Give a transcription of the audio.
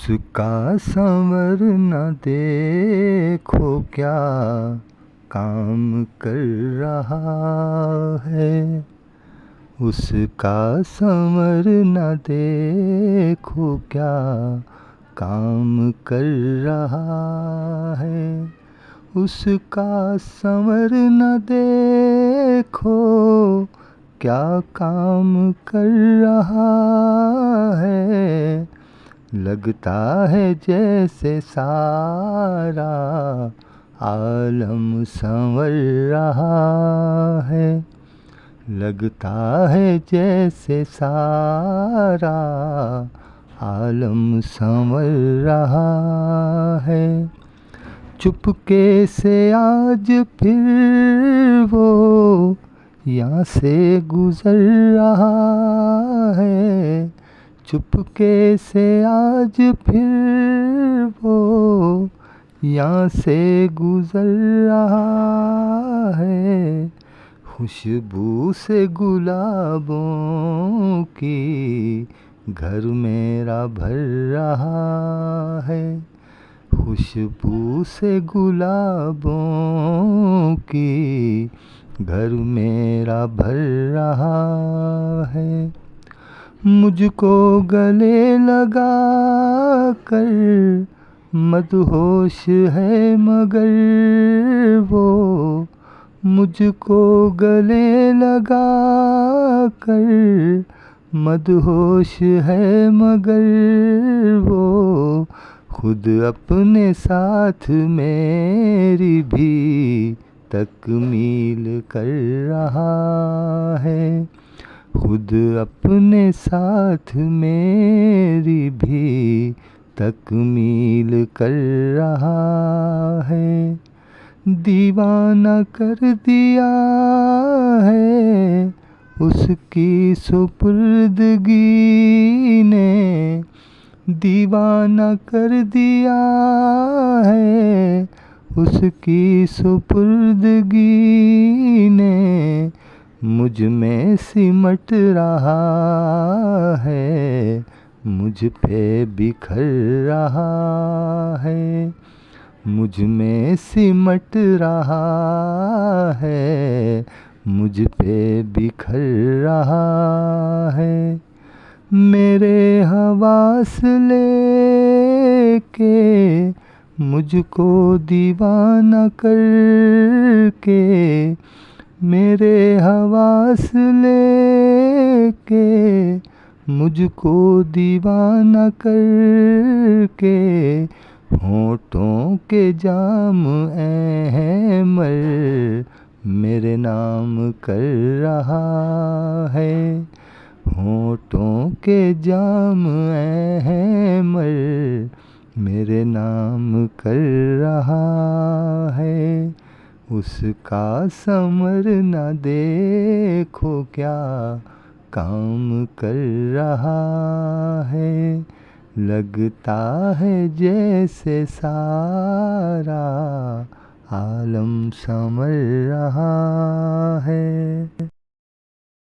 उसका संवर न देखो क्या काम कर रहा है। उसका संवर न देखो क्या काम कर रहा है। उसका संवर न देखो क्या काम कर रहा है। लगता है जैसे सारा आलम संवर रहा है। लगता है जैसे सारा आलम संवर रहा है। चुपके से आज फिर वो यहाँ से गुजर रहा है। चुपके से आज फिर वो यहाँ से गुजर रहा है। खुशबू से गुलाबों की घर मेरा भर रहा है। खुशबू से गुलाबों की घर मेरा भर रहा है। मुझको गले लगा कर मदहोश है मगर वो। मुझको गले लगा कर मदहोश है मगर वो। खुद अपने साथ मेरी भी तकमील कर रहा है। खुद अपने साथ मेरी भी तकमील कर रहा है। दीवाना कर दिया है उसकी सुपुर्दगी ने। दीवाना कर दिया है उसकी सुपुर्दगी ने। मुझ में सिमट रहा है, मुझ पे बिखर रहा है। मुझ में सिमट रहा है, मुझ पे बिखर रहा है। मेरे हवास लेके मुझको दीवाना करके। मेरे हवास लेके मुझको दीवाना करके। होठों के जाम अहमर मेरे नाम कर रहा है। होठों के जाम अहमर मेरे नाम कर रहा है। उसका समर न देखो क्या काम कर रहा है। लगता है जैसे सारा आलम संवर रहा है।